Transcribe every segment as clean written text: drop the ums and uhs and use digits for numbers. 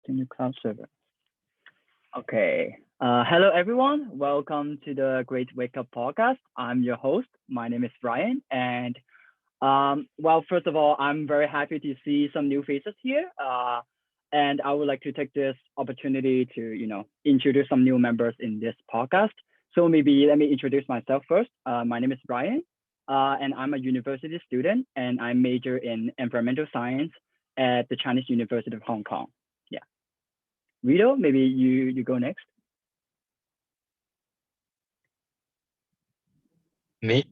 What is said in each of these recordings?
connecting to cloud server. Okay. Hello, everyone. Welcome to the Great Wake Up Podcast. I'm your host. My name is Ryan. And first of all, I'm very happy to see some new faces here. And I would like to take this opportunity to, introduce some new members in this podcast. So maybe let me introduce myself first. My name is Ryan, and I'm a university student, and I major in environmental science at the Chinese University of Hong Kong. Yeah. Rito, maybe you go next. Me?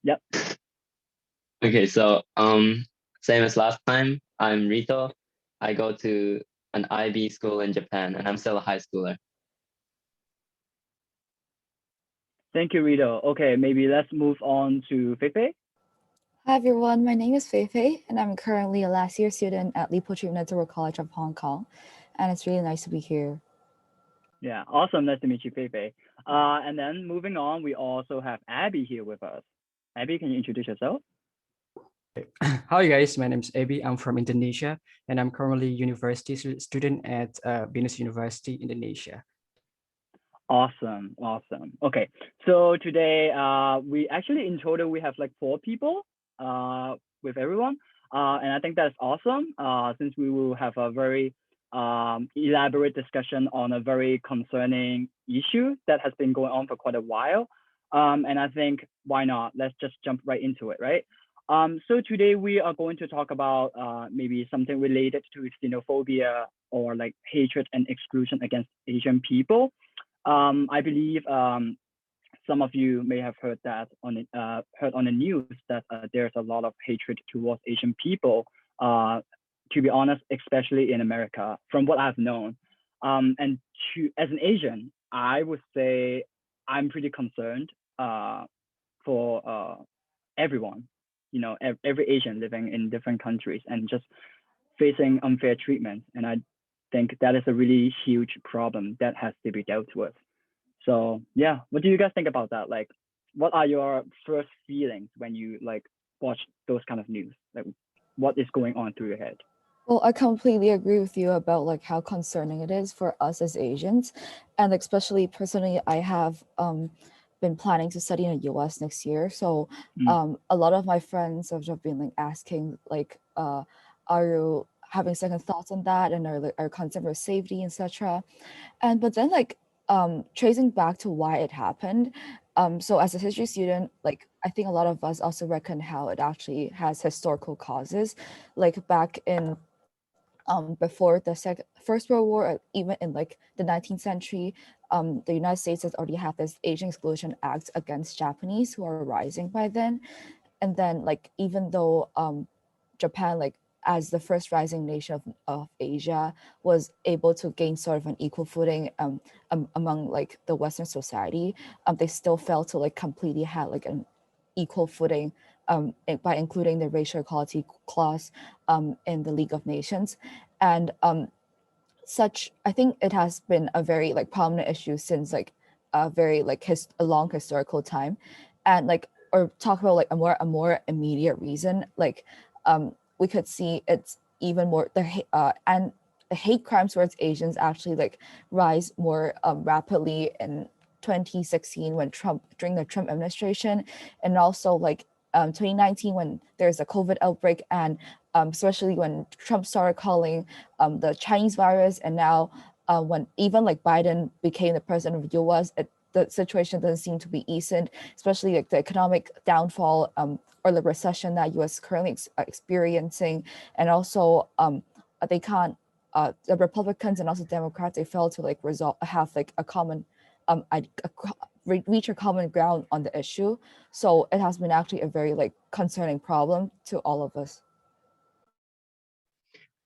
Yep. Okay, so same as last time, I'm Rito. I go to an IB school in Japan and I'm still a high schooler. Thank you, Rito. Okay, maybe let's move on to Feifei. Hi everyone, my name is Feifei and I'm currently a last year student at Lipo Trinidad College of Hong Kong, and it's really nice to be here. Yeah, awesome. Nice to meet you, Feifei. And then moving on, we also have Abby here with us. Abby, can you introduce yourself? Hi guys, my name is Abby. I'm from Indonesia and I'm currently university student at Venus University, Indonesia. Awesome. Okay, so today we actually in total we have like 4 people with everyone, and I think that's awesome since we will have a very elaborate discussion on a very concerning issue that has been going on for quite a while. And I think why not? Let's just jump right into it, right? So today we are going to talk about maybe something related to xenophobia or like hatred and exclusion against Asian people. I believe some of you may have heard that heard on the news that there's a lot of hatred towards Asian people. To be honest, especially in America, from what I've known. And as an Asian, I would say I'm pretty concerned for everyone, every Asian living in different countries and just facing unfair treatment. And I think that is a really huge problem that has to be dealt with. So yeah, what do you guys think about that? Like, what are your first feelings when you like watch those kind of news? Like, what is going on through your head? Well, I completely agree with you about like how concerning it is for us as Asians, and especially personally, I have been planning to study in the US next year. So a lot of my friends have just been like asking like, are you having second thoughts on that, and are concerned for safety, etc. And but then like tracing back to why it happened. So as a history student, like I think a lot of us also reckon how it actually has historical causes, like back in before the First World War, or even in like the 19th century, the United States has already had this Asian Exclusion Act against Japanese who are rising by then. And then like even though Japan, like as the first rising nation of Asia, was able to gain sort of an equal footing among like the Western society, they still failed to like completely have like an equal footing by including the racial equality clause in the League of Nations. And I think it has been a very like prominent issue since like a very like a long historical time. And like, or talk about like a more immediate reason, like we could see it's even more and the hate crimes towards Asians actually like rise more rapidly in 2016 during the Trump administration, and also like 2019 when there's a COVID outbreak, and especially when Trump started calling the Chinese virus, and now when even like Biden became the president of the US, the situation doesn't seem to be easing, especially like the economic downfall or the recession that US is currently experiencing. And also they can't, the Republicans and also Democrats, they failed to like have like a common, reach a common ground on the issue. So it has been actually a very like concerning problem to all of us.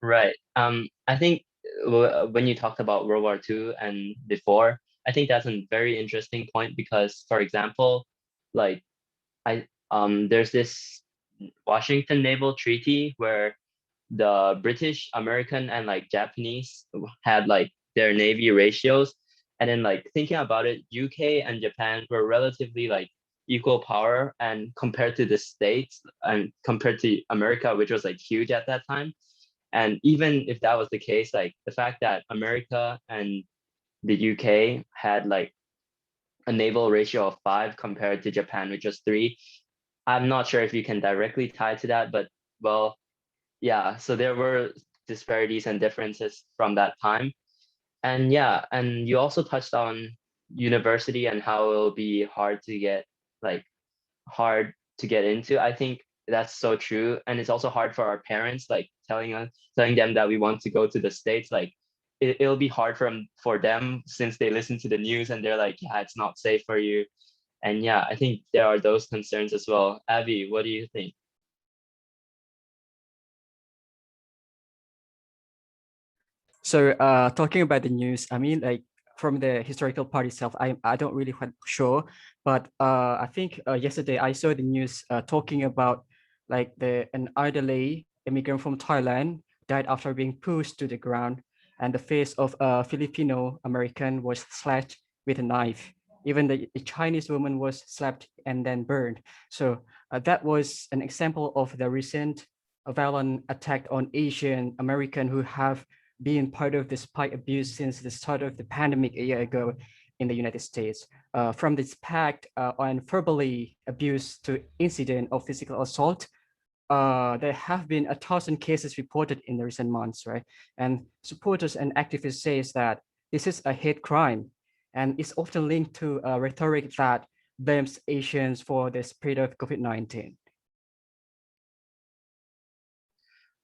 Right. I think when you talked about World War II and before, I think that's a very interesting point because, for example, like there's this Washington Naval Treaty where the British, American, and like Japanese had like their navy ratios, and then like thinking about it, UK and Japan were relatively like equal power, and compared to the States and compared to America, which was like huge at that time. And even if that was the case, like the fact that America and the UK had like a naval ratio of 5 compared to Japan, which was 3, I'm not sure if you can directly tie to that, but well, yeah, so there were disparities and differences from that time. And yeah, and you also touched on university and how it'll be hard to get like hard to get into. I think that's so true. And it's also hard for our parents, like telling them that we want to go to the States. Like it'll be hard for them since they listen to the news and they're like, yeah, it's not safe for you. And yeah, I think there are those concerns as well. Abby, what do you think? So talking about the news, I mean, like from the historical part itself, I don't really quite sure, but I think yesterday I saw the news talking about like an elderly immigrant from Thailand died after being pushed to the ground, and the face of a Filipino American was slashed with a knife. Even the Chinese woman was slapped and then burned. So that was an example of the recent violent attack on Asian American who have being part of the spy abuse since the start of the pandemic a year ago in the United States. From this pact on verbally abuse to incident of physical assault, there have been 1,000 cases reported in the recent months, right? And supporters and activists says that this is a hate crime, and it's often linked to a rhetoric that blames Asians for the spread of COVID-19.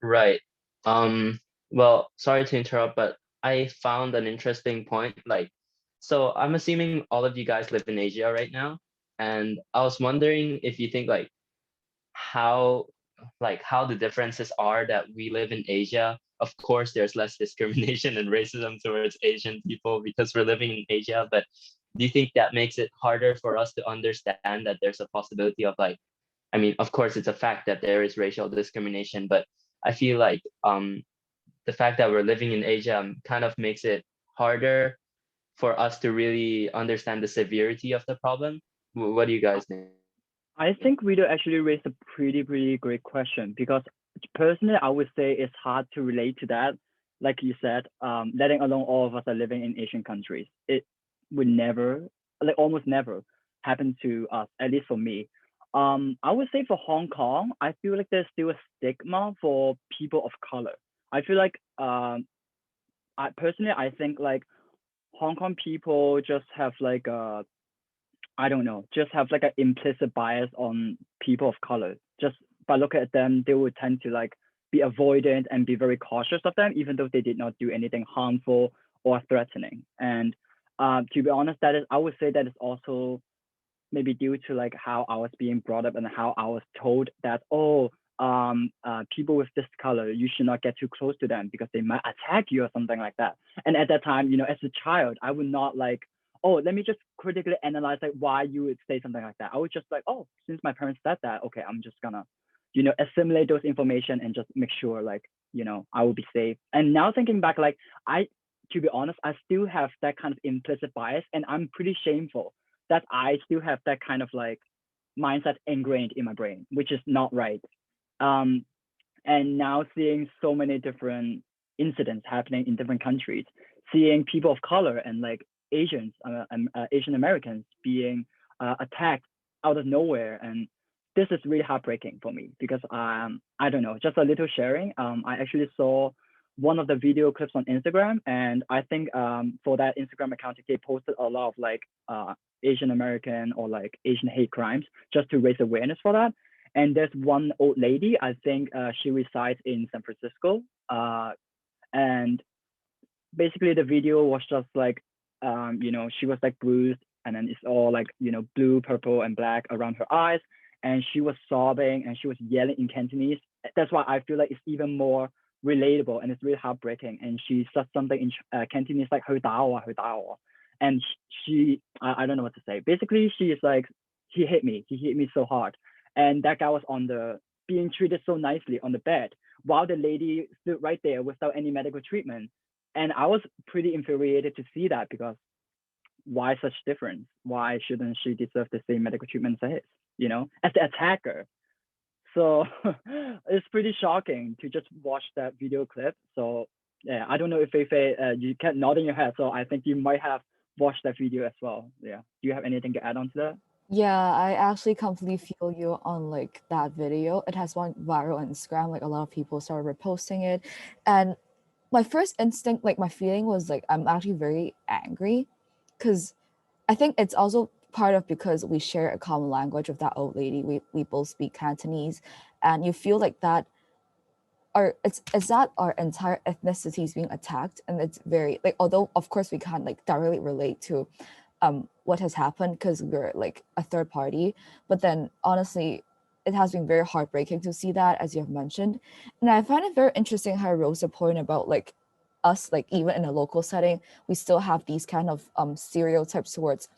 Right. Well, sorry to interrupt, but I found an interesting point. Like, so I'm assuming all of you guys live in Asia right now, and I was wondering if you think how how the differences are that we live in Asia. Of course, there's less discrimination and racism towards Asian people because we're living in Asia, but do you think that makes it harder for us to understand that there's a possibility of I mean, of course, it's a fact that there is racial discrimination, but I feel like the fact that we're living in Asia kind of makes it harder for us to really understand the severity of the problem. What do you guys think? I think Rito actually raised a pretty great question because personally, I would say it's hard to relate to that. Like you said, letting alone all of us are living in Asian countries, it would never, like almost never, happen to us. At least for me. I would say for Hong Kong, I feel like there's still a stigma for people of color. I feel like, I personally, I think like Hong Kong people just have like a I don't know, just have like an implicit bias on people of color. Just by looking at them, they would tend to like be avoidant and be very cautious of them, even though they did not do anything harmful or threatening. And to be honest, that is I would say that is also maybe due to like how I was being brought up and how I was told that people with this color you should not get too close to them because they might attack you or something like that. And at that time, as a child, I would not like let me just critically analyze like why you would say something like that. I would just like, oh, since my parents said that, okay, I'm just gonna, assimilate those information and just make sure like, I will be safe. And now thinking back, like to be honest, I still have that kind of implicit bias and I'm pretty shameful that I still have that kind of like mindset ingrained in my brain, which is not right. Um, and now seeing so many different incidents happening in different countries, seeing people of color and like Asian Americans being attacked out of nowhere, and this is really heartbreaking for me because I don't know, just a little sharing. I actually saw one of the video clips on Instagram, and I think for that Instagram account, they posted a lot of like Asian American or like Asian hate crimes just to raise awareness for that. And there's one old lady, I think she resides in San Francisco, and basically the video was just like, she was like bruised, and then it's all like, blue, purple, and black around her eyes, and she was sobbing and she was yelling in Cantonese. That's why I feel like it's even more relatable and it's really heartbreaking. And she said something in Cantonese like "Hoi dao, hoi dao," and I don't know what to say. Basically, she is like, he hit me so hard, and that guy was on the being treated so nicely on the bed while the lady stood right there without any medical treatment. And I was pretty infuriated to see that because why such difference? Why shouldn't she deserve the same medical treatment as his, as the attacker? So it's pretty shocking to just watch that video clip. So yeah, I don't know if Feifei, you kept nodding your head, so I think you might have watched that video as well. Yeah. Do you have anything to add on to that? Yeah, I actually completely feel you on like that video. It has went viral on Instagram. Like a lot of people started reposting it. And my first instinct, like my feeling was like I'm actually very angry because I think it's also part of because we share a common language with that old lady. We both speak Cantonese, and you feel like that it's that our entire ethnicity is being attacked, and it's very like, although of course we can't like directly relate to what has happened because we're like a third party, but then honestly it has been very heartbreaking to see that, as you have mentioned. And I find it very interesting how Rosa point about like us, like even in a local setting we still have these kind of stereotypes towards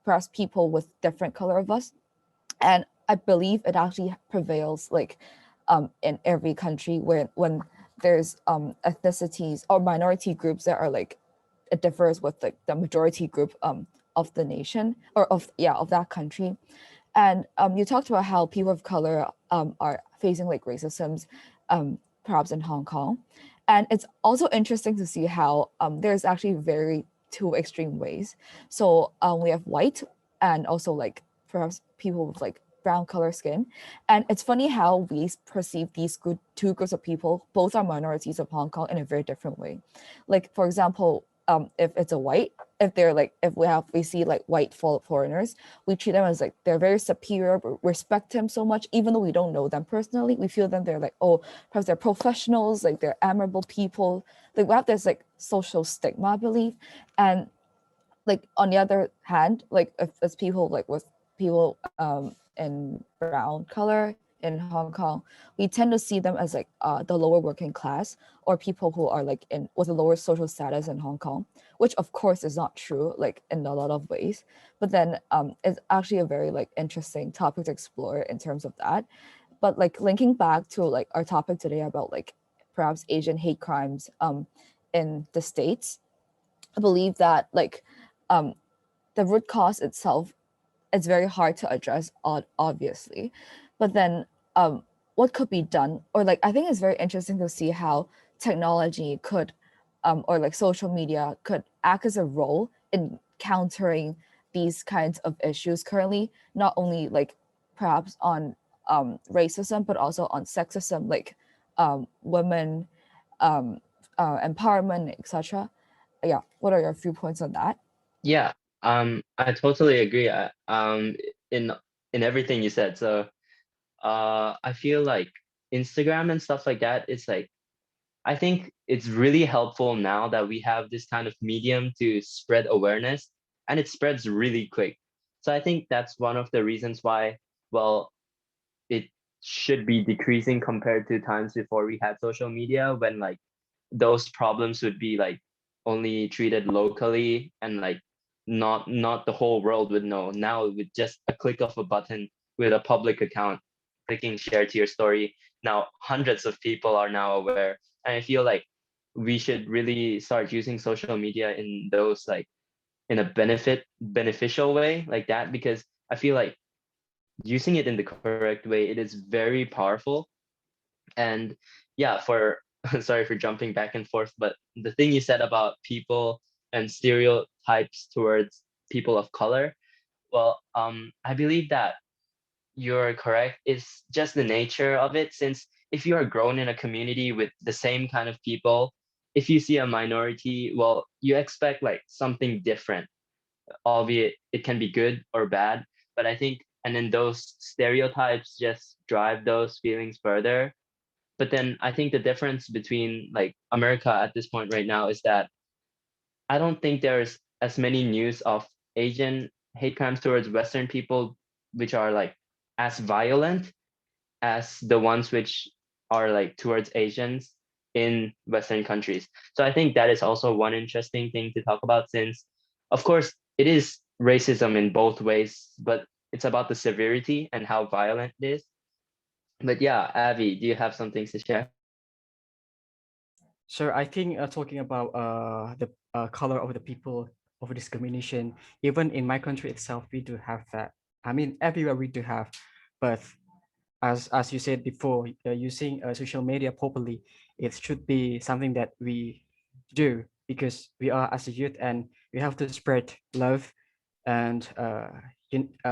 perhaps people with different color of us. And I believe it actually prevails like in every country where when there's ethnicities or minority groups that are like it differs with like the majority group of the nation or of that country. And you talked about how people of color are facing like racisms perhaps in Hong Kong. And it's also interesting to see how there's actually very two extreme ways. So we have white and also like perhaps people with like brown color skin. And it's funny how we perceive these two groups of people, both are minorities of Hong Kong, in a very different way. Like for example, if it's a white, if they're like, if we see like white foreigners, we treat them as like they're very superior, we respect them so much, even though we don't know them personally. We feel them, they're like, oh, perhaps they're professionals, like they're admirable people. Like we have this like social stigma, I believe. And like on the other hand, like if it's people like with people in brown color in Hong Kong, we tend to see them as like the lower working class or people who are like in with a lower social status in Hong Kong, which of course is not true like in a lot of ways. But then it's actually a very like interesting topic to explore in terms of that. But like linking back to like our topic today about like perhaps Asian hate crimes in the States, I believe that like um, the root cause itself, it's very hard to address, obviously. But then what could be done? Or like, I think it's very interesting to see how technology could, or like social media could act as a role in countering these kinds of issues currently, not only like perhaps on racism, but also on sexism, like women um, empowerment, etc. Yeah, what are your few points on that? Yeah, I totally agree. In everything you said. So, I feel like Instagram and stuff like that, it's like I think it's really helpful now that we have this kind of medium to spread awareness, and it spreads really quick. So I think that's one of the reasons why, well, it should be decreasing compared to times before we had social media, when like those problems would be like only treated locally, and like not the whole world would know. Now with just a click of a button with a public account, clicking share to your story, now hundreds of people are now aware. And I feel like we should really start using social media in those like in a beneficial way like that, because I feel like using it in the correct way, it is very powerful. And yeah, for sorry for jumping back and forth, but the thing you said about people and stereotypes towards people of color, well, I believe that you're correct. It's just the nature of it, since if you are grown in a community with the same kind of people, if you see a minority, well, you expect like something different, albeit it can be good or bad. But I think, and then those stereotypes just drive those feelings further. But then I think the difference between like America at this point right now is that I don't think there's as many news of Asian hate crimes towards Western people, which are like as violent as the ones which are like towards Asians in Western countries. So I think that is also one interesting thing to talk about, since of course it is racism in both ways, but it's about the severity and how violent it is. But yeah, Avi, do you have something to share? So I think talking about the color of the people of discrimination, even in my country itself, we do have that. I mean, everywhere we do have, but as you said before, using social media properly, it should be something that we do because we are as a youth, and we have to spread love and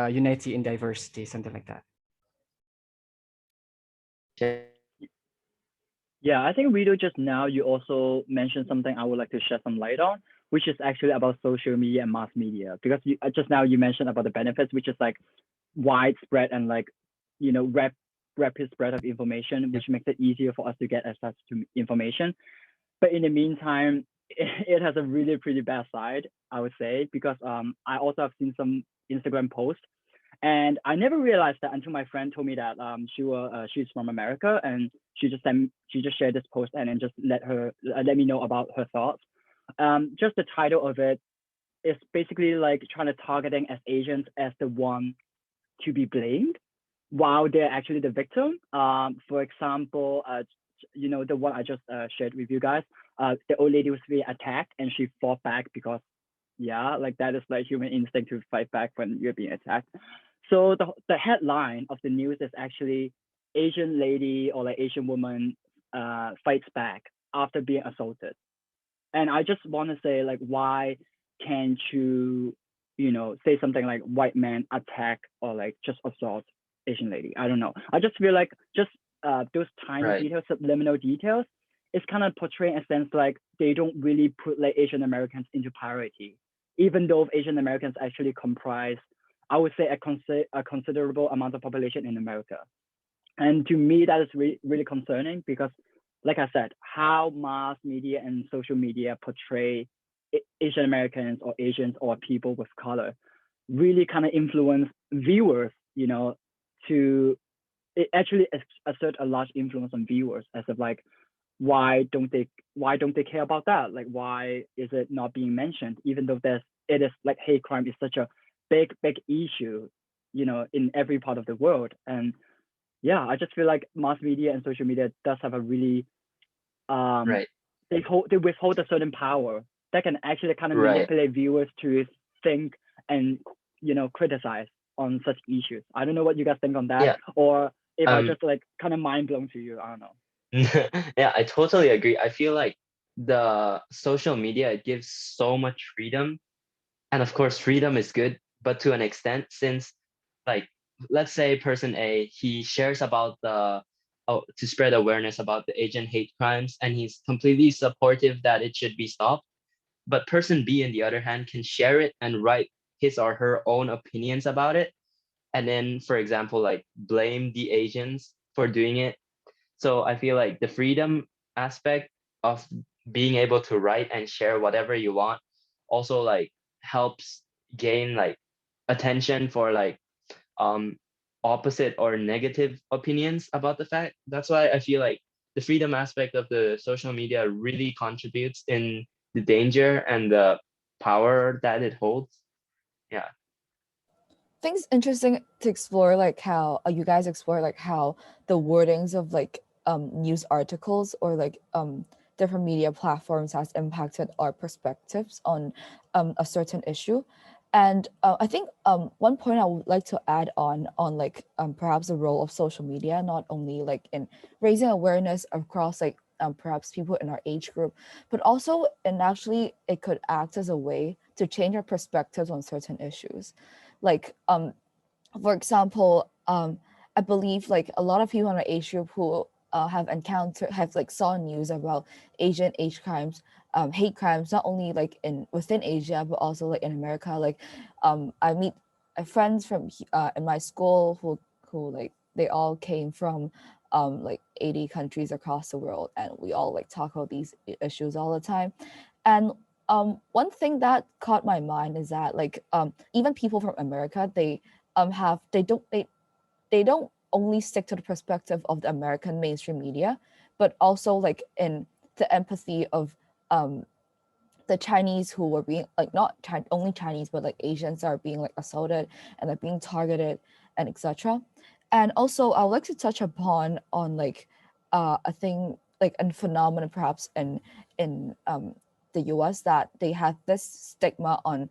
unity in diversity, something like that. Yeah, I think Rito, just now you also mentioned something I would like to shed some light on, which is actually about social media and mass media. Because just now you mentioned about the benefits, which is like widespread and like, rapid spread of information, which makes it easier for us to get access to information. But in the meantime, it has a really pretty bad side, I would say, because I also have seen some Instagram posts, and I never realized that until my friend told me that she's from America, and she just shared this post and then just let me know about her thoughts. Just the title of it is basically like trying to targeting as Asians as the one to be blamed, while they're actually the victim. For example, the one I just shared with you guys. The old lady was being attacked and she fought back because, yeah, like that is like human instinct to fight back when you're being attacked. So the headline of the news is actually Asian lady or like Asian woman fights back after being assaulted. And I just want to say, like, why can't you, say something like white man attack or like just assault Asian lady? I don't know. I just feel like just those tiny Right. details, subliminal details, is kind of portraying a sense like they don't really put like Asian Americans into priority, even though Asian Americans actually comprise, I would say, a considerable amount of population in America. And to me, that is really concerning because, like I said, how mass media and social media portray Asian Americans or Asians or people with color really kind of influence viewers, to it actually assert a large influence on viewers as of like, why don't they care about that? Like, why is it not being mentioned? Even though it is like hate crime is such a big issue, in every part of the world. And yeah, I just feel like mass media and social media does have a really Right. they withhold a certain power that can actually kind of Right. manipulate viewers to think and criticize on such issues. I don't know what you guys think on that, Yeah. or if I Um, just like kind of mind blown to you. I don't know. yeah, I totally agree. I feel like the social media, it gives so much freedom. And of course, freedom is good, but to an extent, since like, let's say person A, he shares about to spread awareness about the Asian hate crimes, and he's completely supportive that it should be stopped. But person B, on the other hand, can share it and write his or her own opinions about it. And then, for example, like blame the Asians for doing it. So I feel like the freedom aspect of being able to write and share whatever you want also like helps gain like attention for like um opposite or negative opinions about the fact. That's why I feel like the freedom aspect of the social media really contributes in the danger and the power that it holds. Yeah. I think it's interesting to explore like how you guys explore like how the wordings of like news articles or like different media platforms has impacted our perspectives on a certain issue. And I think one point I would like to add on like perhaps the role of social media, not only like in raising awareness across like perhaps people in our age group, but also and actually it could act as a way to change our perspectives on certain issues. Like for example, I believe like a lot of people in our age group who have like saw news about Asian hate crimes, hate crimes, not only like within Asia but also like in America. Like I meet friends from in my school who like they all came from like 80 countries across the world, and we all like talk about these issues all the time. And one thing that caught my mind is that like even people from America, they don't only stick to the perspective of the American mainstream media, but also like in the empathy of the Chinese who were being like not only Chinese but like Asians are being like assaulted and like being targeted and etc. And also I would like to touch upon on like a thing like a phenomenon perhaps in the US, that they have this stigma on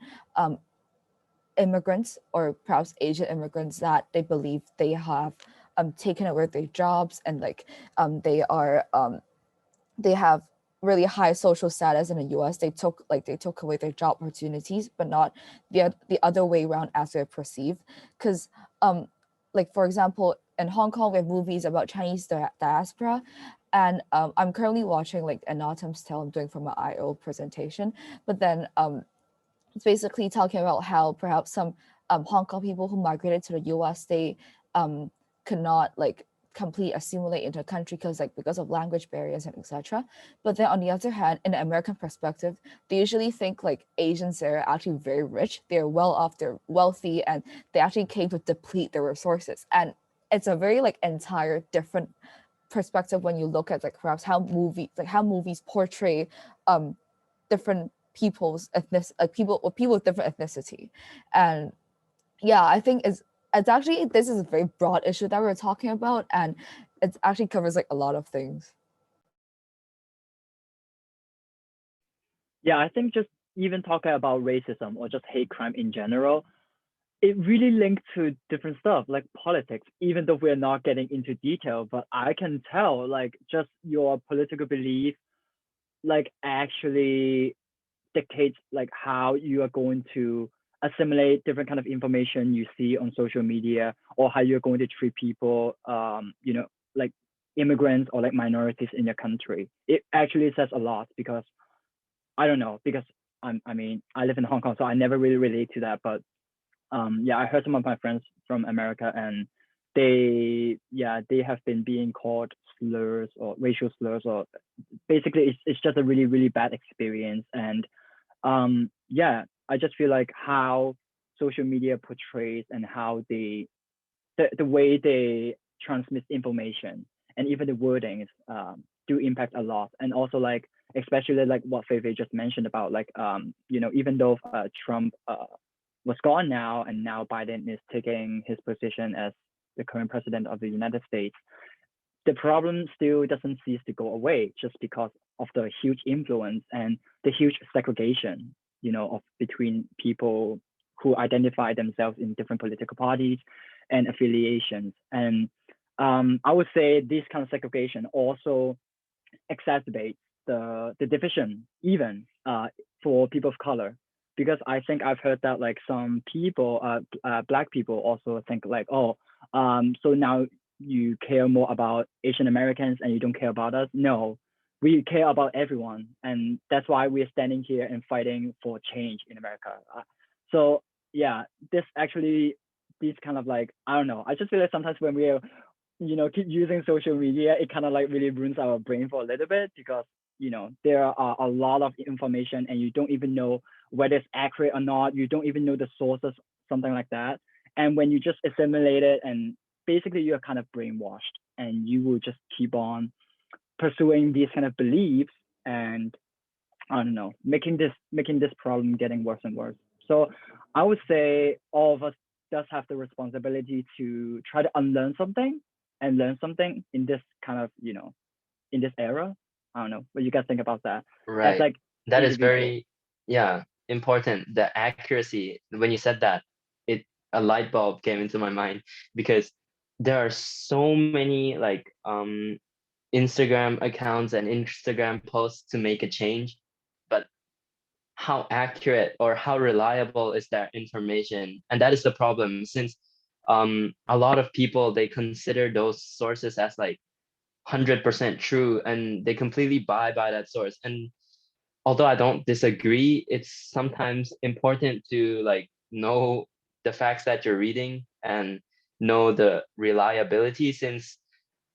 immigrants or perhaps Asian immigrants, that they believe they have taken away their jobs, and like they have really high social status in the US. They took away their job opportunities, but not the other way around as they're perceived. Because like for example, in Hong Kong, we have movies about Chinese diaspora, and I'm currently watching like An Autumn's Tale. I'm doing for my IO presentation, but then it's basically talking about how perhaps some Hong Kong people who migrated to the US, they could not like complete assimilate into the country because of language barriers and etc. But then on the other hand, in the American perspective, they usually think like Asians are actually very rich, they're well off, they're wealthy, and they actually came to deplete their resources. And it's a very like entire different perspective when you look at like perhaps how movies portray different people's people with different ethnicity. And yeah, I think it's actually, this is a very broad issue that we're talking about, and it actually covers like a lot of things. Yeah, I think just even talking about racism or just hate crime in general, it really linked to different stuff like politics, even though we're not getting into detail, but I can tell like just your political belief like actually dictates like how you are going to assimilate different kind of information you see on social media, or how you're going to treat people, like immigrants or like minorities in your country. It actually says a lot because I don't know, because I mean, I live in Hong Kong, so I never really relate to that. But yeah, I heard some of my friends from America, and they have been being called slurs or racial slurs, or basically it's just a really really bad experience. And yeah, I just feel like how social media portrays and how the way they transmit information and even the wordings do impact a lot. And also like especially like what Fei just mentioned about like even though Trump was gone now, and now Biden is taking his position as the current president of the United States, the problem still doesn't cease to go away just because of the huge influence and the huge segregation, of between people who identify themselves in different political parties and affiliations. And I would say this kind of segregation also exacerbates the division even for people of color, because I think I've heard that like some people, black people also think like, oh, so now you care more about Asian Americans and you don't care about us. No, we care about everyone, and that's why we're standing here and fighting for change in America. So yeah, these kind of like, I don't know, I just feel like sometimes when we are keep using social media, it kind of like really ruins our brain for a little bit, because there are a lot of information and you don't even know whether it's accurate or not. You don't even know the sources, something like that. And when you just assimilate it, and basically you're kind of brainwashed, and you will just keep on pursuing these kind of beliefs, and I don't know, making this problem getting worse and worse. So I would say all of us does have the responsibility to try to unlearn something and learn something in this kind of in this era. I don't know what you guys think about that. That's Right. like That is individual. very important. The accuracy, when you said that, a light bulb came into my mind, because there are so many like Instagram accounts and Instagram posts to make a change, but how accurate or how reliable is that information? And that is the problem, since a lot of people, they consider those sources as like 100% true, and they completely buy by that source. And although I don't disagree, it's sometimes important to like know the facts that you're reading and know the reliability, since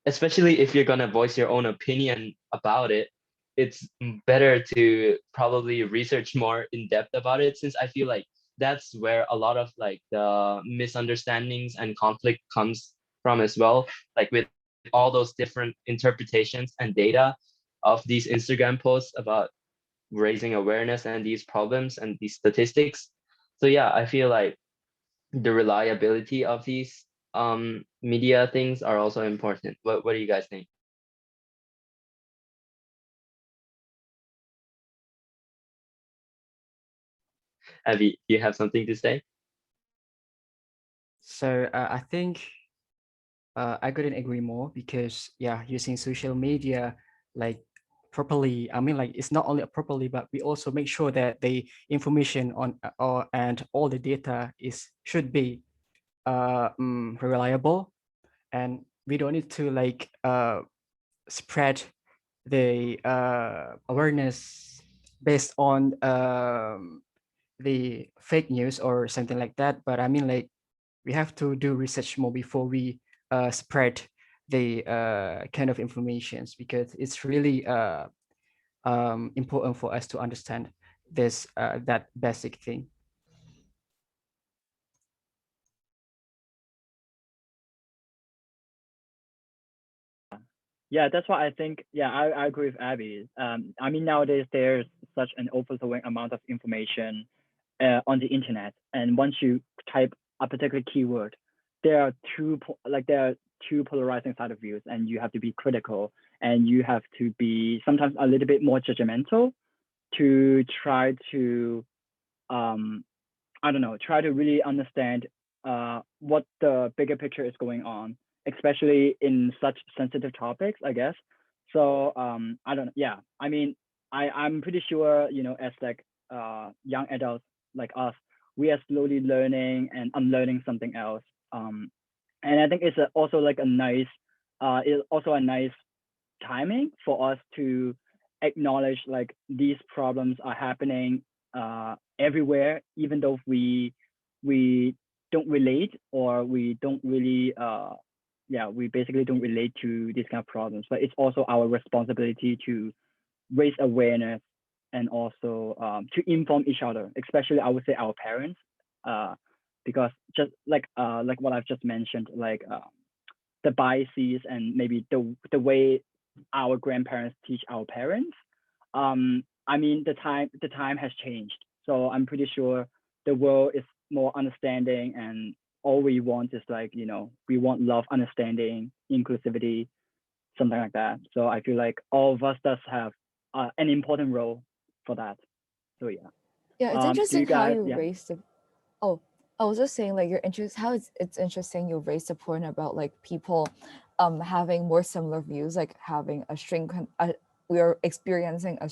especially if you're gonna voice your own opinion about it, it's better to probably research more in depth about it, since I feel like that's where a lot of like the misunderstandings and conflict comes from as well, like with all those different interpretations and data of these Instagram posts about raising awareness and these problems and these statistics. So yeah, I feel like the reliability of these media things are also important. What do you guys think? Abby, do you have something to say? So I think I couldn't agree more because yeah, using social media like properly. I mean, like it's not only properly, but we also make sure that the information on or and all the data is should be reliable, and we don't need to like spread the awareness based on the fake news or something like that. But I mean, like we have to do research more before we spread the kind of informations, because it's really important for us to understand this that basic thing. Yeah, that's why I think, yeah, I agree with Abby. I mean, nowadays there's such an overflowing amount of information on the internet, and once you type a particular keyword, there are there are two polarizing side of views, and you have to be critical, and you have to be sometimes a little bit more judgmental to try to I don't know, try to really understand what the bigger picture is going on, especially in such sensitive topics, I guess. So I don't know. Yeah, I mean, I'm pretty sure, you know, as like young adults like us, we are slowly learning and unlearning something else. And I think it's also like a nice, it's also a nice timing for us to acknowledge like these problems are happening everywhere, even though we don't relate, or we don't really yeah, we basically don't relate to these kind of problems. But it's also our responsibility to raise awareness, and also to inform each other, especially I would say our parents, uh, because just like what I've just mentioned, like the biases and maybe the way our grandparents teach our parents. I mean, the time has changed, so I'm pretty sure the world is more understanding, and all we want is like, you know, we want love, understanding, inclusivity, something like that. So I feel like all of us does have an important role for that. So yeah. Yeah, it's Do you interesting how guys? you Yeah. raised the. Oh, I was just saying, like, your interest. How it's interesting you raised the point about like people, having more similar views, like having a we are experiencing a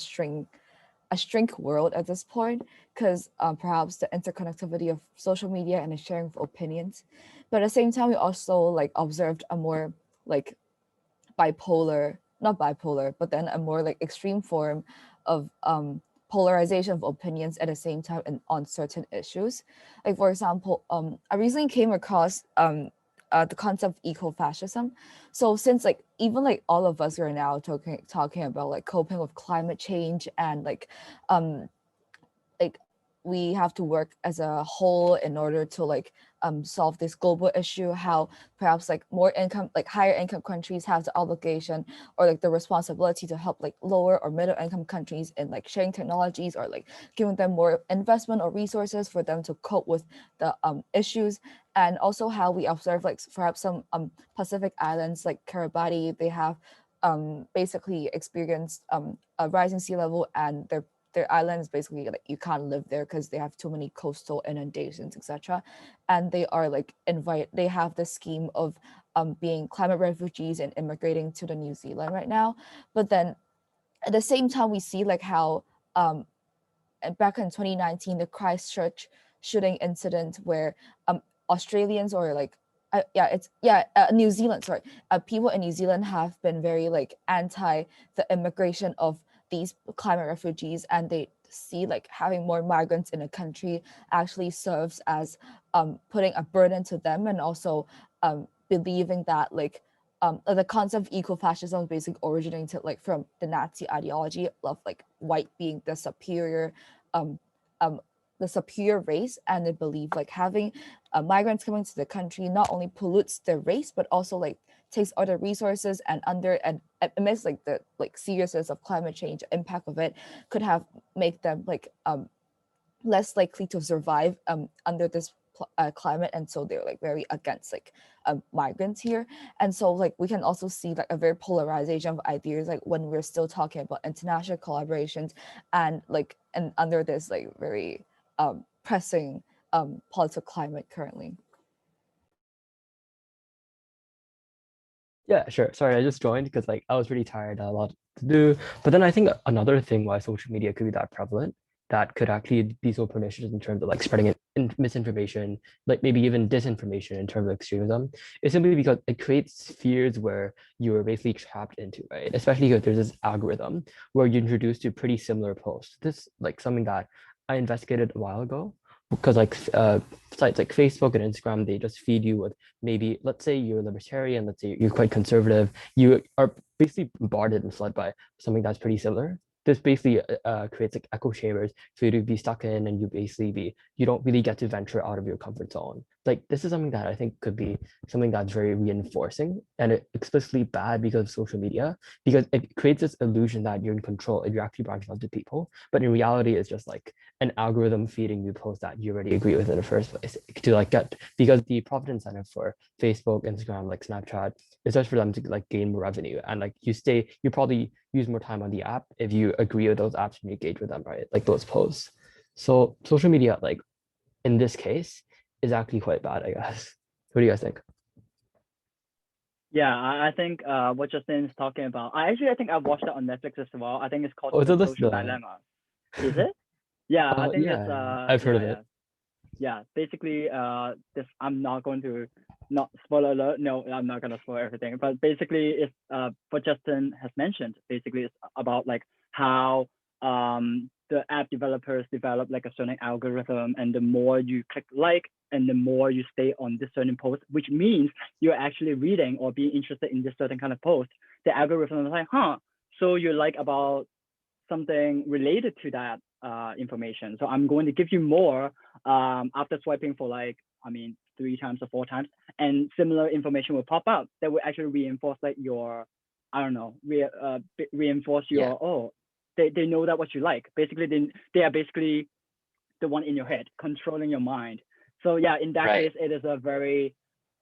shrink world at this point, because perhaps the interconnectivity of social media and the sharing of opinions, but at the same time we also like observed a more like not bipolar, but then a more like extreme form of polarization of opinions at the same time and on certain issues. Like for example, I recently came across the concept of eco-fascism. So since like even like all of us are now talking about like coping with climate change, and um like we have to work as a whole in order to like solve this global issue, how perhaps like more income, like higher income countries have the obligation or like the responsibility to help like lower or middle income countries in like sharing technologies, or like giving them more investment or resources for them to cope with the issues. And also how we observe like perhaps some Pacific islands like Kiribati, they have basically experienced a rising sea level, and their island is basically like you can't live there because they have too many coastal inundations, etc. And they are like they have this scheme of being climate refugees and immigrating to the New Zealand right now. But then at the same time we see like how back in 2019 the Christchurch shooting incident where Australians or like New Zealand, sorry, people in New Zealand have been very like anti the immigration of these climate refugees, and they see like having more migrants in a country actually serves as putting a burden to them, and also believing that like the concept of eco-fascism basically originated like from the Nazi ideology of like white being um, um, the superior race, and they believe like having migrants coming to the country not only pollutes their race but also like takes other resources, and amidst like the like seriousness of climate change impact of it could have make them like less likely to survive under this climate, and so they're like very against like migrants here. And so like we can also see like a very polarization of ideas like when we're still talking about international collaborations, and like and under this like very pressing political climate currently. Yeah, sure. Sorry, I just joined because like I was really tired, a lot to do. But then I think another thing why social media could be that prevalent, that could actually be so pernicious in terms of like spreading it in misinformation, like maybe even disinformation in terms of extremism, is simply because it creates fears where you're basically trapped into, right? Especially if there's this algorithm where you're introduced to pretty similar posts. This like something that I investigated a while ago because like sites like Facebook and Instagram, they just feed you with maybe, let's say you're libertarian, let's say you're quite conservative, you are basically bombarded and flooded by something that's pretty similar. This basically creates like echo chambers for you to be stuck in, and you don't really get to venture out of your comfort zone. Like this is something that I think could be something that's very reinforcing and explicitly bad because of social media, because it creates this illusion that you're in control if you're actually branching out to people. But in reality, it's just like an algorithm feeding you posts that you already agree with in the first place to like get, because the profit incentive for Facebook, Instagram, like Snapchat, is just for them to like gain more revenue. And like you probably use more time on the app if you agree with those apps and you engage with them, right? Like those posts. So social media, like in this case, is actually quite bad, I guess. What do you guys think? Yeah, I think what Justin is talking about. I think I've watched it on Netflix as well. I think it's called Oh, The so this Social the Dilemma. Is it? Yeah, I think it's yeah, I've heard of yeah. it. Yeah, basically this, I'm not going to, not spoiler alert, no, I'm not gonna spoil everything, but basically it's what Justin has mentioned. Basically it's about like how the app developers develop like a certain algorithm, and the more you click like and the more you stay on this certain post, which means you're actually reading or being interested in this certain kind of post, the algorithm is like, so you like about something related to that information. So I'm going to give you more after swiping for like, I mean, 3 times or 4 times, and similar information will pop up that will actually reinforce like your, I don't know, reinforce Yeah. your, oh, they know that what you like. Basically, they are basically the one in your head controlling your mind. So yeah, in that Right. case, it is a very,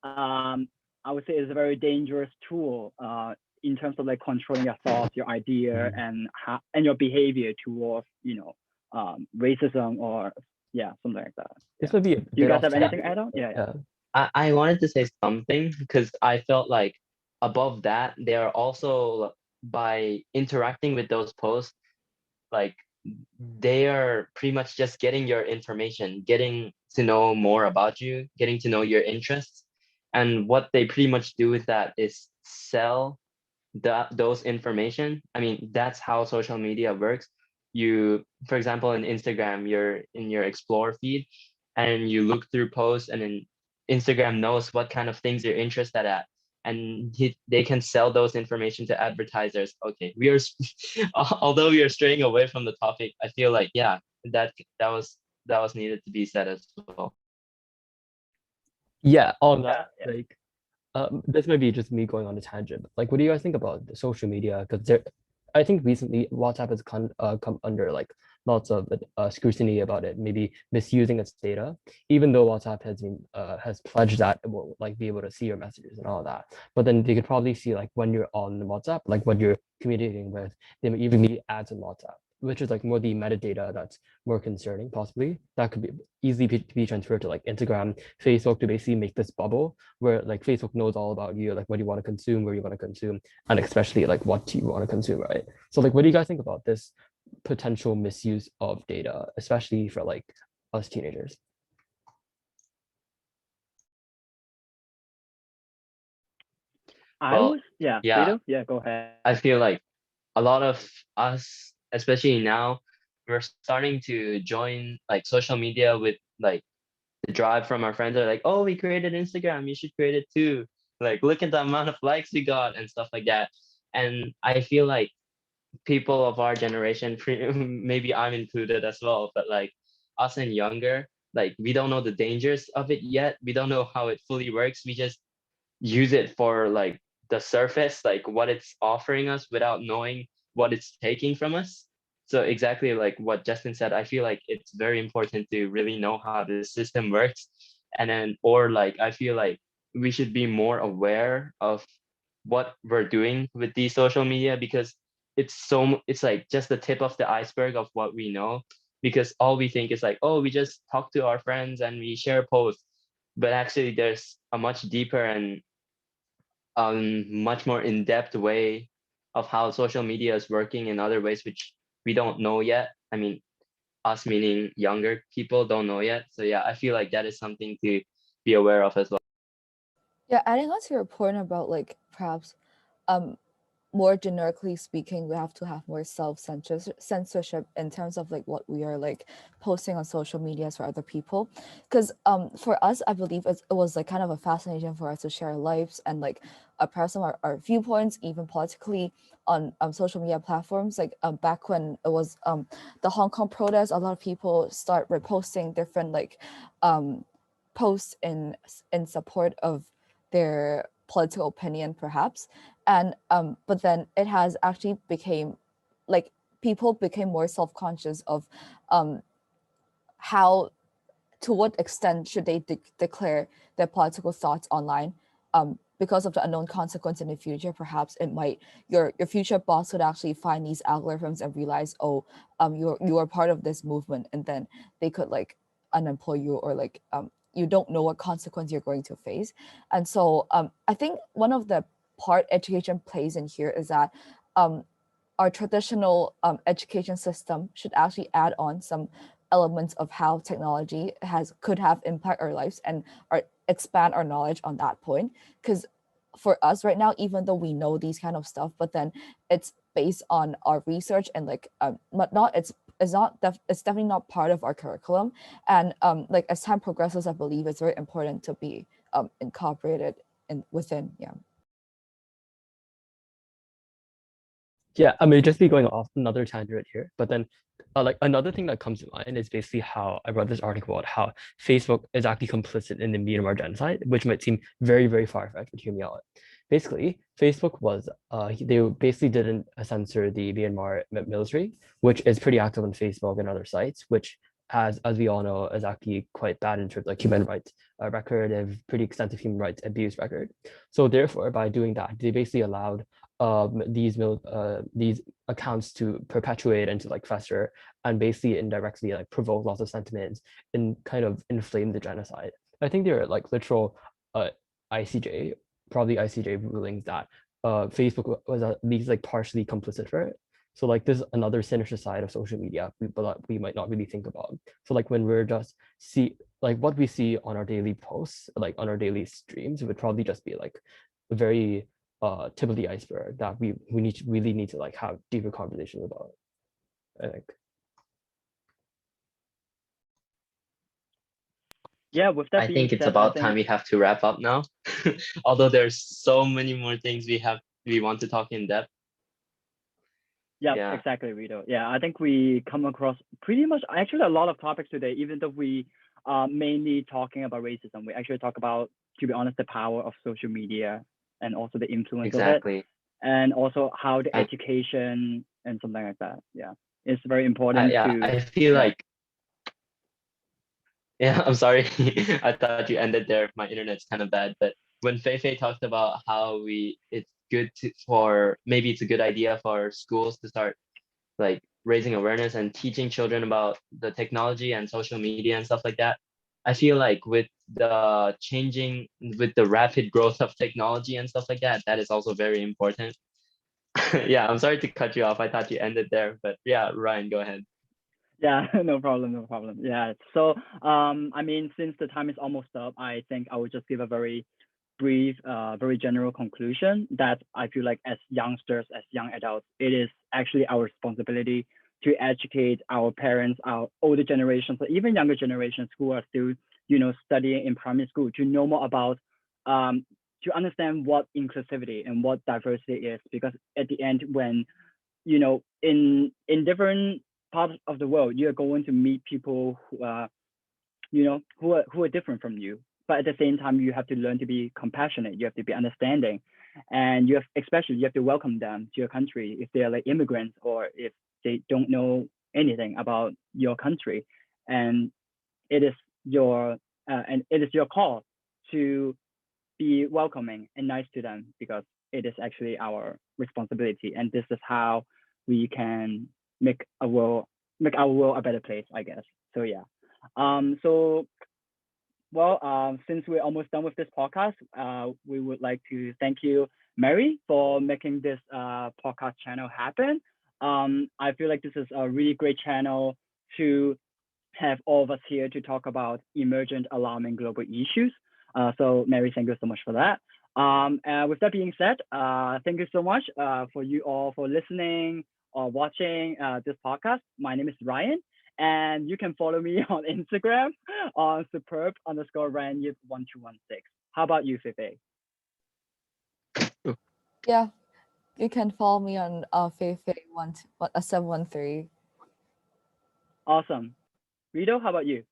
I would say it's a very dangerous tool in terms of like controlling your thoughts, your idea, and your behavior towards, racism or yeah, something like that. This Yeah. would be a Do you bit guys off have anything topic. to add on? Yeah, yeah. I wanted to say something because I felt like above that, they are also, by interacting with those posts, like they are pretty much just getting your information, getting to know more about you, getting to know your interests. And what they pretty much do with that is sell those information. I mean, that's how social media works. You, for example, in Instagram, you're in your explore feed and you look through posts, and then Instagram knows what kind of things you're interested at, and they can sell those information to advertisers. Okay, we are although we are straying away from the topic, I feel like yeah, that was that was needed to be said as well. Yeah, on Yeah, that, like this might be just me going on a tangent. Like, what do you guys think about the social media? Because I think recently WhatsApp has come under like lots of scrutiny about it, maybe misusing its data. Even though WhatsApp has pledged that it will like be able to see your messages and all that, but then they could probably see like when you're on WhatsApp, like what you're communicating with, they might even be ads on WhatsApp, which is like more the metadata that's more concerning. Possibly that could be easily be transferred to like Instagram, Facebook, to basically make this bubble where like Facebook knows all about you, like what you want to consume, where you want to consume, and especially like what you want to consume, right? So like, what do you guys think about this potential misuse of data, especially for like us teenagers? Well, yeah, yeah, Frito? Yeah, go ahead. I feel like a lot of us, especially now, we're starting to join like social media with like the drive from our friends are like, oh, we created Instagram, you should create it too. Like, look at the amount of likes we got and stuff like that. And I feel like people of our generation, maybe I'm included as well, but like us and younger, like we don't know the dangers of it yet. We don't know how it fully works. We just use it for like the surface, like what it's offering us without knowing what it's taking from us. So exactly like what Justin said, I feel like it's very important to really know how the system works. And then, or like, I feel like we should be more aware of what we're doing with these social media, because it's like just the tip of the iceberg of what we know, because all we think is like, oh, we just talk to our friends and we share posts, but actually there's a much deeper and much more in-depth way of how social media is working in other ways, which we don't know yet. I mean, us meaning younger people don't know yet. So yeah, I feel like that is something to be aware of as well. Yeah, adding on to your point about like perhaps more generically speaking, we have to have more censorship in terms of like what we are like posting on social medias for other people. Because for us, I believe it was like kind of a fascination for us to share our lives and like perhaps some of our viewpoints, even politically on social media platforms. Like back when it was the Hong Kong protests, a lot of people start reposting different like posts in support of their political opinion, perhaps. And but then it has actually became like people became more self-conscious of how, to what extent should they declare their political thoughts online, because of the unknown consequence in the future. Perhaps it might, your future boss would actually find these algorithms and realize, oh, you are part of this movement, and then they could like unemploy you, or like you don't know what consequence you're going to face. And so I think one of the part education plays in here is that our traditional education system should actually add on some elements of how technology could have impact our lives and expand our knowledge on that point. Because for us right now, even though we know these kind of stuff, but then it's based on our research and like but not it's definitely not part of our curriculum. And like as time progresses, I believe it's very important to be incorporated within. Yeah, I may just be going off another tangent here, but then like another thing that comes to mind is basically how I wrote this article about how Facebook is actually complicit in the Myanmar genocide, which might seem very, very far-fetched, but hear me out. Basically, Facebook was they basically didn't censor the Myanmar military, which is pretty active on Facebook and other sites, which as we all know is actually quite bad in terms of like human rights record, and pretty extensive human rights abuse record. So therefore, by doing that, they basically allowed these accounts to perpetuate and to like fester and basically indirectly like provoke lots of sentiments and kind of inflame the genocide. I think there are like literal ICJ, probably ICJ rulings that Facebook was at least like partially complicit for it. So like this is another sinister side of social media, but we might not really think about. So like when we're just see like what we see on our daily posts, like on our daily streams, it would probably just be like very tip of the iceberg that we really need to like have deeper conversations about, I think. Yeah, with that I being think it's said, I about time think we have to wrap up now. Although there's so many more things we want to talk in depth. yeah, exactly, Rito. Yeah, I think we come across pretty much actually a lot of topics today, even though we are mainly talking about racism. We actually talk about, to be honest, the power of social media and also the influence of it, Exactly. and also how the And education and something like that. Yeah, it's very important yeah, to. I feel Yeah. like yeah, I'm sorry. I thought you ended there. My internet's kind of bad. But when Fei talked about how it's good for maybe it's a good idea for schools to start like raising awareness and teaching children about the technology and social media and stuff like that. I feel like with the rapid growth of technology and stuff like that, that is also very important. Yeah, I'm sorry to cut you off. I thought you ended there, but yeah, Ryan, go ahead. Yeah, no problem, no problem. Yeah. So, I mean, since the time is almost up, I think I would just give a very brief, very general conclusion that I feel like as youngsters, as young adults, it is actually our responsibility to educate our parents, our older generations, or even younger generations who are still, studying in primary school to know more about, to understand what inclusivity and what diversity is. Because at the end, when in different parts of the world, you're going to meet people who are, who are different from you. But at the same time, you have to learn to be compassionate. You have to be understanding, and especially you have to welcome them to your country if they're like immigrants or if they don't know anything about your country. And it is your call to be welcoming and nice to them, because it is actually our responsibility, and this is how we can make our world a better place, I guess. So yeah. So well, since we're almost done with this podcast, we would like to thank you, Mary, for making this podcast channel happen. I feel like this is a really great channel to have all of us here to talk about emergent alarming global issues. So Mary, thank you so much for that. And with that being said, thank you so much for you all for listening or watching this podcast. My name is Ryan, and you can follow me on Instagram on superb_Ryan1216. How about you, Feifei? Yeah, you can follow me on Feifei713. Awesome. Rito, how about you?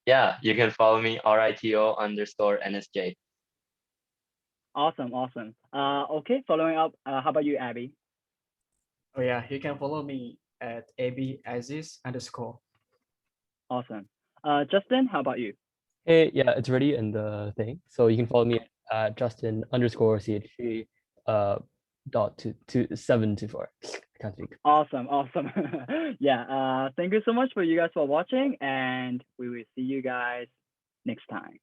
Yeah, you can follow me RITO_NSJ. Awesome, awesome. Okay, following up, how about you, Abby? Oh yeah, you can follow me at abaziz_. Awesome. Justin, how about you? Hey, yeah, it's already in the thing. So you can follow me at Justin_CHG .22724. I can't speak. Awesome, awesome. Yeah, thank you so much for you guys for watching, and we will see you guys next time.